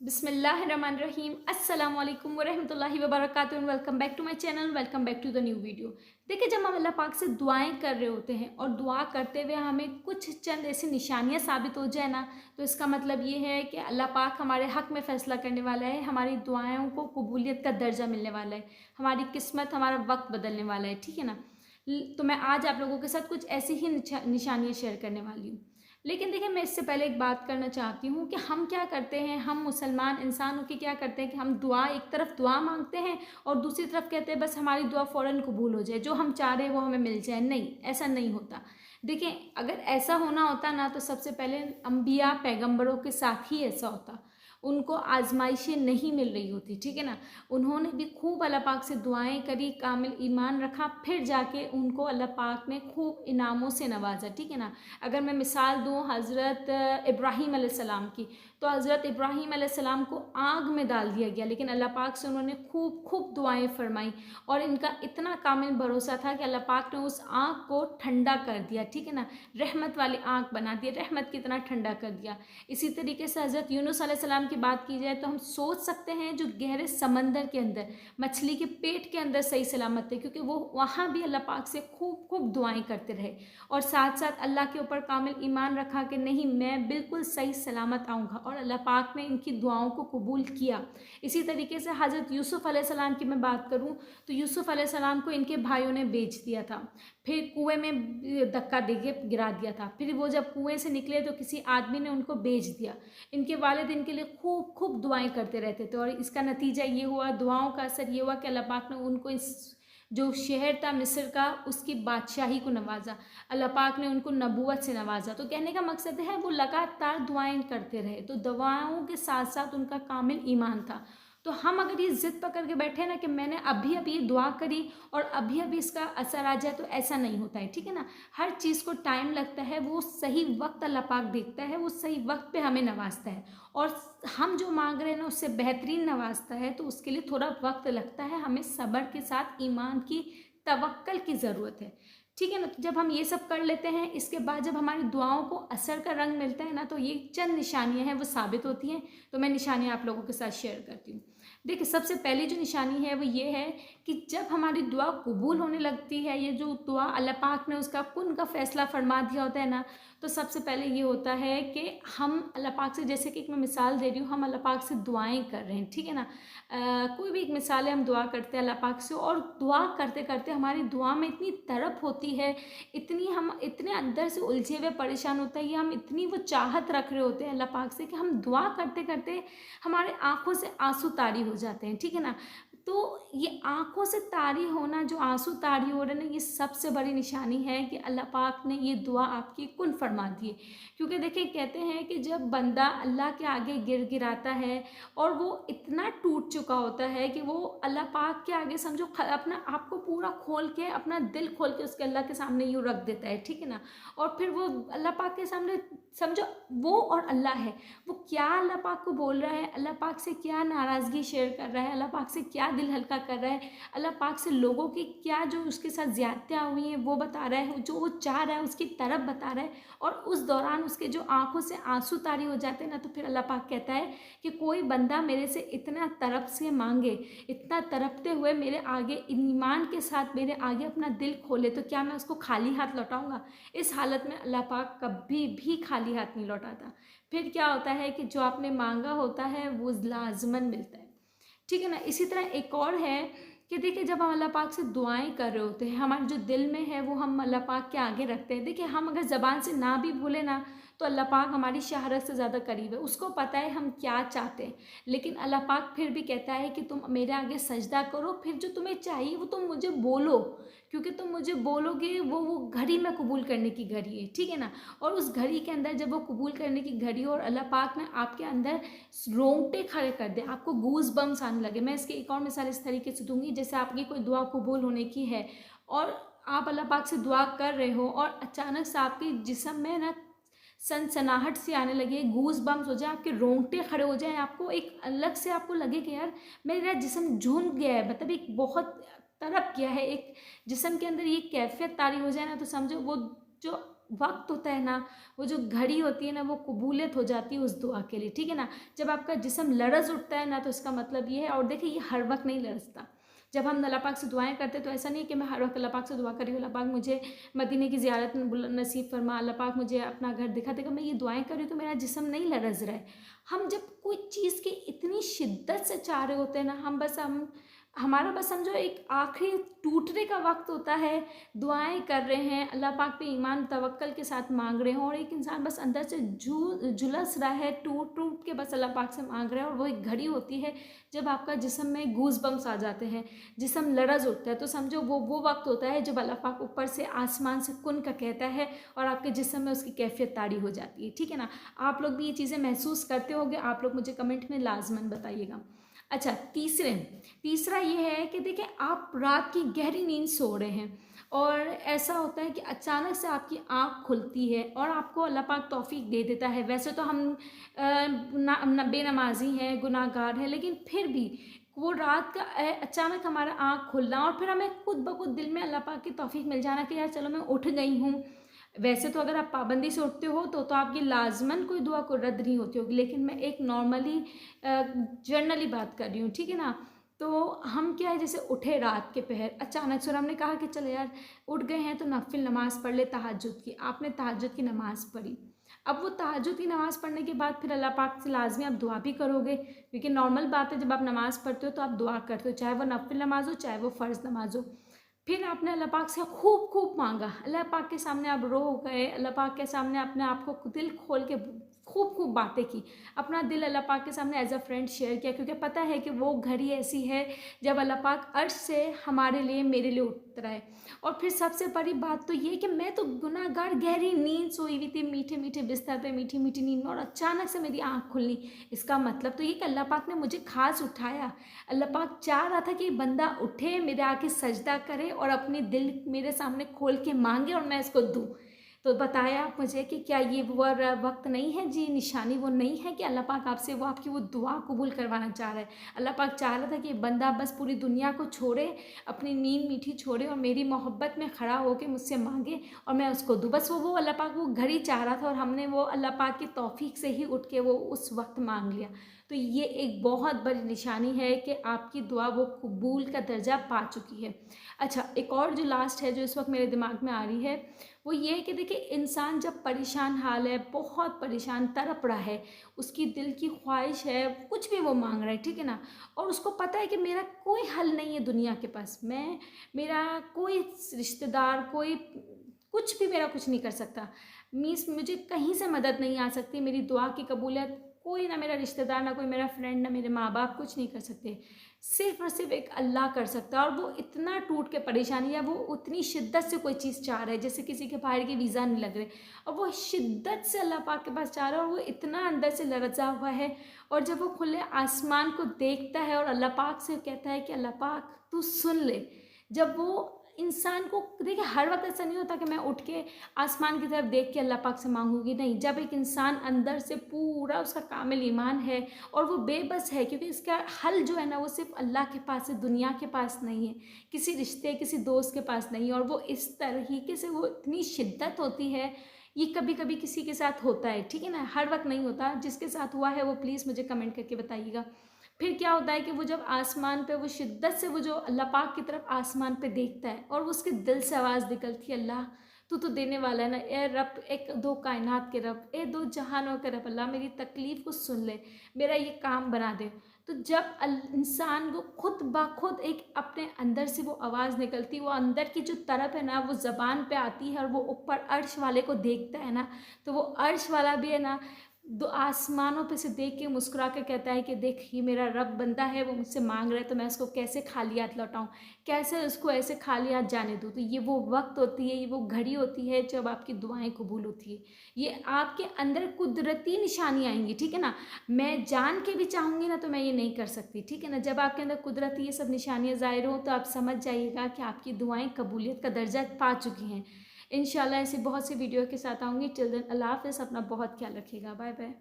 बिस्मिल्लाहिर्रहमानिर्रहीम अस्सलामुअलैकुम वरहमतुल्लाहि वबरकातुहू। Welcome back to my channel, welcome back to the new video. देखिए, जब हम अल्लाह पाक से दुआएं कर रहे होते हैं और दुआ करते हुए हमें कुछ चंद ऐसी निशानियां साबित हो जाए ना, तो इसका मतलब ये है कि अल्लाह पाक हमारे हक में फ़ैसला करने वाला है, हमारी दुआओं को कबूलियत का दर्जा मिलने वाला है, हमारी किस्मत, हमारा वक्त बदलने वाला है। ठीक है ना। तो मैं आज आप लोगों के साथ कुछ ऐसी ही निशानियाँ शेयर करने वाली हूँ। लेकिन देखिए, मैं इससे पहले एक बात करना चाहती हूँ कि हम क्या करते हैं, हम मुसलमान इंसान होकर क्या करते हैं कि हम दुआ, एक तरफ दुआ मांगते हैं और दूसरी तरफ कहते हैं बस हमारी दुआ फ़ौरन कबूल हो जाए, जो हम चाह रहे हैं वो हमें मिल जाए। नहीं, ऐसा नहीं होता। देखिए, अगर ऐसा होना होता ना तो सबसे पहले अम्बिया पैगंबरों के साथ ही ऐसा होता। उनको आजमाइशें नहीं मिल रही होती। ठीक है ना। उन्होंने भी खूब अल्लाह पाक से दुआएं करी, कामिल ईमान रखा, फिर जाके उनको अल्लाह पाक ने खूब इनामों से नवाजा। ठीक है ना। अगर मैं मिसाल दूँ हज़रत इब्राहीम अलैहिस्सलाम की, तो हज़रत इब्राहीम अलैहिस्सलाम को आग में डाल दिया गया, लेकिन अल्लाह पाक से उन्होंने खूब खूब दुआएं फरमाई और इनका इतना कामिल भरोसा था कि अल्लाह पाक ने उस आग को ठंडा कर दिया। ठीक है ना। रहमत वाली आग बना दी, रहमत की तरह ठंडा कर दिया। इसी तरीके से हज़रत यूनुस अलैहिस्सलाम की बात की जाए तो हम सोच सकते हैं जो गहरे समंदर के अंदर, मछली के पेट के अंदर सही सलामत थे, क्योंकि वो वहाँ भी अल्लाह पाक से खूब खूब दुआएं करते रहे और साथ साथ अल्लाह के ऊपर कामिल ईमान रखा कि नहीं, मैं बिल्कुल सही सलामत आऊँगा, और अल्लाह पाक ने इनकी दुआओं को कबूल किया। इसी तरीके से हज़रत यूसुफ़ अलैहिस्सलाम की मैं बात करूँ तो यूसुफ़ अलैहिस्सलाम को इनके भाइयों ने बेच दिया था, फिर कुएं में धक्का दे के गिरा दिया था, फिर वो जब कुएं से निकले तो किसी आदमी ने उनको बेच दिया। इनके वालिद इनके लिए खूब खूब दुआएं करते रहते थे और इसका नतीजा ये हुआ, दुआओं का असर ये हुआ कि अल्लाह पाक ने उनको इस जो शहर था मिस्र का, उसकी बादशाही को नवाजा। अल्लाह पाक ने उनको नबूवत से नवाजा। तो कहने का मकसद है वो लगातार दुआएं करते रहे, तो दुआओं के साथ साथ उनका कामिल ईमान था। तो हम अगर ये ज़िद पकड़ के बैठे ना कि मैंने अभी अभी ये दुआ करी और अभी अभी इसका असर आ जाए, तो ऐसा नहीं होता है। ठीक है ना। हर चीज़ को टाइम लगता है, वो सही वक्त अल्लाह पाक देखता है, वो सही वक्त पे हमें नवाजता है और हम जो मांग रहे हैं ना उससे बेहतरीन नवाजता है, तो उसके लिए थोड़ा वक्त लगता है। हमें सब्र के साथ ईमान की, तवक्कल की ज़रूरत है। ठीक है ना। तो जब हम ये सब कर लेते हैं, इसके बाद जब हमारी दुआओं को असर का रंग मिलता है ना, तो ये चंद निशानियां हैं वो साबित होती हैं। तो मैं निशानियां आप लोगों के साथ शेयर करती हूँ। देखिए, सबसे पहली जो निशानी है वो ये है कि जब हमारी दुआ कबूल होने लगती है, ये जो दुआ अल्लाह पाक ने उसका कुन का फैसला फरमा दिया होता है ना, तो सबसे पहले ये होता है कि हम अल्लाह पाक से, जैसे कि एक मैं मिसाल दे रही हूँ, हम अल्लाह पाक से दुआएं कर रहे हैं। ठीक है ना। कोई भी एक मिसाल है, हम दुआ करते हैं अल्लाह पाक से और दुआ करते करते हमारी दुआ में इतनी तड़प होती है, इतनी हम इतने अंदर से उलझे हुए परेशान होते हैं, हम इतनी वो चाहत रख रहे होते हैं अल्लाह पाक से कि हम दुआ करते करते हमारे आंखों से आंसू तारी हो जाते हैं। ठीक है ना। तो ये आंखों से तारी होना, जो आंसू तारी हो रहे हैं ना, ये सबसे बड़ी निशानी है कि अल्लाह पाक ने ये दुआ आपकी कुन फरमा दी है। क्योंकि देखिए, कहते हैं कि जब बंदा अल्लाह के आगे गिराता है और वो इतना टूट चुका होता है कि वो अल्लाह पाक के आगे समझो अपना आपको पूरा खोल के, अपना दिल खोल के उसके अल्लाह के सामने यूँ रख देता है। ठीक है ना। और फिर वो अल्लाह पाक के सामने समझो वो और अल्लाह है, वो क्या अल्लाह पाक को बोल रहा है, अल्लाह पाक से क्या नाराज़गी शेयर कर रहा है, अल्लाह पाक से क्या दिल हल्का कर रहा है, अल्लाह पाक से लोगों की क्या जो उसके साथ ज़्यादतियाँ हुई हैं वो बता रहा है, जो वो चाह रहा है उसकी तरफ बता रहा है। और उस दौरान उसके जो आंखों से आंसू तारी हो जाते हैं ना, तो फिर अल्लाह पाक कहता है कि कोई बंदा मेरे से इतना तरफ से मांगे, इतना तरफते हुए मेरे आगे ईमान के साथ मेरे आगे अपना दिल खोले, तो क्या मैं उसको खाली हाथ लौटाऊंगा। इस हालत में अल्लाह पाक कभी भी खाली हाथ नहीं लौटाता। फिर क्या होता है कि जो आपने मांगा होता है वो लाजमन मिलता है। ठीक है ना। इसी तरह एक और है कि देखिए, जब हम अल्लाह पाक से दुआएं कर रहे होते हैं, हमारे जो दिल में है वो हम अल्लाह पाक के आगे रखते हैं। देखिए, हम अगर ज़बान से ना भी भूले ना, तो अल्लाह पाक हमारी शहारत से ज़्यादा करीब है, उसको पता है हम क्या चाहते हैं। लेकिन अल्लाह पाक फिर भी कहता है कि तुम मेरे आगे सजदा करो, फिर जो तुम्हें चाहिए वो तुम मुझे बोलो, क्योंकि तुम मुझे बोलोगे वो घड़ी में कबूल करने की घड़ी है। ठीक है ना। और उस घड़ी के अंदर जब वो कबूल करने की घड़ी और अल्लाह पाक ने आपके अंदर रोंगटे खड़े कर दे, आपको गूज बम्स आने लगे। मैं इसकी एक और मिसाल इस तरीके से दूंगी, जैसे आपकी कोई दुआ कबूल होने की है और आप अल्लाह पाक से दुआ कर रहे हो और अचानक से आपके जिस्म में ना सनसनाहट सी आने लगे, गूज बम्स हो जाए, आपके रोंगटे खड़े हो जाए, आपको एक अलग से आपको लगे कि यार मेरा जिस्म झूम गया है, मतलब एक बहुत तड़प गया है, एक जिस्म के अंदर ये कैफियत तारी हो जाए ना, तो समझो वो जो वक्त होता है ना, वो जो घड़ी होती है ना, वो कबूलियत हो जाती है उस दुआ के लिए, ठीक है ना। जब आपका जिस्म लरज़ उठता है ना, तो इसका मतलब ये है। और देखिए ये हर वक्त नहीं लरजता। जब हम अल्लाह पाक से दुआएं करते तो ऐसा नहीं है कि मैं हर वक्त अल्लाह पाक से दुआ करी हूँ, अल्लाह पाक मुझे मदीने की ज़ियारत नसीब फरमा, अल्लाह पाक मुझे अपना घर दिखा देगा, मैं ये दुआएं कर रही हूँ तो मेरा जिस्म नहीं लरज रहा है। हम जब कोई चीज़ की इतनी शिद्दत से चाह रहे होते हैं ना, हम हमारा बस समझो एक आखिरी टूटने का वक्त होता है, दुआएं कर रहे हैं, अल्लाह पाक पे ईमान तवक्कल के साथ मांग रहे हैं, और एक इंसान बस अंदर से झुलस रहा है, टूट टूट के बस अल्लाह पाक से मांग रहा है। और वो एक घड़ी होती है जब आपका जिस्म में गूज बम्स आ जाते हैं, जिस्म लरज उठता है, तो समझो वो वक्त होता है जब अल्लाह पाक ऊपर से आसमान से कुन का कहता है और आपके जिस्म में उसकी कैफियत तारी हो जाती है, ठीक है ना। आप लोग भी ये चीज़ें महसूस करते होंगे, आप लोग मुझे कमेंट में लाजमन बताइएगा। अच्छा, तीसरा ये है कि देखिए आप रात की गहरी नींद सो रहे हैं और ऐसा होता है कि अचानक से आपकी आँख खुलती है और आपको अल्लाह पाक तौफीक दे देता है। वैसे तो हम बेनमाजी हैं, गुनाहगार हैं, लेकिन फिर भी वो रात का अचानक हमारा आँख खुलना और फिर हमें खुद ब खुद दिल में अल्लाह पाक की तौफीक मिल जाना कि यार चलो मैं उठ गई हूँ। वैसे तो अगर आप पाबंदी से उठते हो तो आपकी लाजमन कोई दुआ को रद्द नहीं होती होगी, लेकिन मैं एक नॉर्मली जनरली बात कर रही हूँ, ठीक है ना। तो हम क्या है, जैसे उठे रात के पहर अचानक से और हमने कहा कि चलो यार उठ गए हैं तो नफिल नमाज़ पढ़ ले तहज्जुद की। आपने तहज्जुद की नमाज़ पढ़ी, अब वो तहज्जुद की नमाज़ पढ़ने के बाद फिर अल्लाह पाक से लाजमी आप दुआ भी करोगे, क्योंकि नॉर्मल बात है जब आप नमाज़ पढ़ते हो तो आप दुआ करते हो, चाहे वो नफिल नमाज हो चाहे वो फ़र्ज़ नमाज हो। फिर आपने अल्लाह पाक से खूब खूब मांगा, अल्लाह पाक के सामने आप रो गए, अल्लाह पाक के सामने अपने आप को दिल खोल के खूब खूब बातें की, अपना दिल अल्लाह पाक के सामने एज अ फ्रेंड शेयर किया, क्योंकि पता है कि वो घड़ी ऐसी है जब अल्लाह पाक अर्श से हमारे लिए मेरे लिए उतरा है। और फिर सबसे बड़ी बात तो ये कि मैं तो गुनाहगार गहरी नींद सोई हुई थी, मीठे मीठे बिस्तर पे मीठी मीठी नींद में, और अचानक से मेरी आँख खुलनी, इसका मतलब तो ये कि अल्लाह पाक ने मुझे खास उठाया। अल्लाह पाक चाह रहा था कि बंदा उठे, मेरे आके सजदा करे और अपने दिल मेरे सामने खोल के मांगे और मैं इसको दूँ। तो बताया आप मुझे कि क्या ये वो वक्त नहीं है, जी निशानी वो नहीं है कि अल्लाह पाक आपसे वो आपकी वो दुआ कबूल करवाना चाह रहा है। अल्लाह पाक चाह रहा था कि बंदा बस पूरी दुनिया को छोड़े, अपनी नींद मीठी छोड़े और मेरी मोहब्बत में खड़ा होकर मुझसे मांगे और मैं उसको दूँ। बस वो अल्लाह पाक वो घड़ी चाह रहा था और हमने वो अल्लाह पाक की तौफीक से ही उठ के वो उस वक्त मांग लिया। तो ये एक बहुत बड़ी निशानी है कि आपकी दुआ वो कबूल का दर्जा पा चुकी है। अच्छा, एक और जो लास्ट है जो इस वक्त मेरे दिमाग में आ रही है वो ये है कि देखिए इंसान जब परेशान हाल है, बहुत परेशान तड़प रहा है, उसकी दिल की ख्वाहिश है, कुछ भी वो मांग रहा है, ठीक है ना, और उसको पता है कि मेरा कोई हल नहीं है दुनिया के पास, मेरा कोई रिश्तेदार, कोई कुछ भी मेरा कुछ नहीं कर सकता, मीन्स मुझे कहीं से मदद नहीं आ सकती, मेरी दुआ की कबूलियत कोई ना, मेरा रिश्तेदार ना कोई मेरा फ्रेंड ना मेरे माँ बाप कुछ नहीं कर सकते, सिर्फ और सिर्फ एक अल्लाह कर सकता है। और वो इतना टूट के परेशानी या वो उतनी शिद्दत से कोई चीज़ चाह रहा है, जैसे किसी के बाहर के वीज़ा नहीं लग रहे और वो शिद्दत से अल्लाह पाक के पास चाह रहा है और वो इतना अंदर से लरजा हुआ है, और जब वो खुले आसमान को देखता है और अल्लाह पाक से कहता है कि अल्लाह पाक तू सुन ले, जब वो इंसान को देखिए हर वक्त ऐसा नहीं होता कि मैं उठ के आसमान की तरफ देख के अल्लाह पाक से मांगूंगी, नहीं, जब एक इंसान अंदर से पूरा उसका कामिल ईमान है और वो बेबस है, क्योंकि इसका हल जो है ना वो सिर्फ अल्लाह के पास है, दुनिया के पास नहीं है, किसी रिश्ते किसी दोस्त के पास नहीं है, और वो इस तरीके से वो इतनी शिद्दत होती है, ये कभी कभी किसी के साथ होता है, ठीक है ना, हर वक्त नहीं होता। जिसके साथ हुआ है वो प्लीज़ मुझे कमेंट करके बताइएगा। फिर क्या होता है कि वो जब आसमान पे वो शिद्दत से वो जो अल्लाह पाक की तरफ आसमान पे देखता है और उसके दिल से आवाज़ निकलती है, अल्लाह तू तो देने वाला है ना, ए रब, एक दो कायनात के रब, ए दो जहानों के रब, अल्लाह मेरी तकलीफ़ को सुन ले, मेरा ये काम बना दे। तो जब इंसान को खुद ब खुद एक अपने अंदर से वो आवाज़ निकलती, वो अंदर की जो तरफ है ना वो ज़बान पे आती है और वो ऊपर अर्श वाले को देखता है ना, तो वो अर्श वाला भी है ना दो आसमानों पे से देख के मुस्कुरा के कहता है कि देख ये मेरा रब बंदा है, वो मुझसे मांग रहा है, तो मैं उसको कैसे खाली हाथ लौटाऊँ, कैसे उसको ऐसे खाली हाथ जाने दूँ। तो ये वो वक्त होती है, ये वो घड़ी होती है जब आपकी दुआएं कबूल होती है, ये आपके अंदर कुदरती निशानी आएंगी, ठीक है ना, मैं जान के भी चाहूँगी ना तो मैं ये नहीं कर सकती, ठीक है ना। जब आपके अंदर कुदरती ये सब निशानियाँ ज़ाहिर हों तो आप समझ जाइएगा कि आपकी दुआएँ कबूलियत का दर्जा पा चुकी हैं। इंशाल्लाह ऐसी बहुत सी वीडियो के साथ आऊँगी। टिल देन अल्लाह हाफ़िज़, अपना बहुत ख्याल रखिएगा, बाय बाय।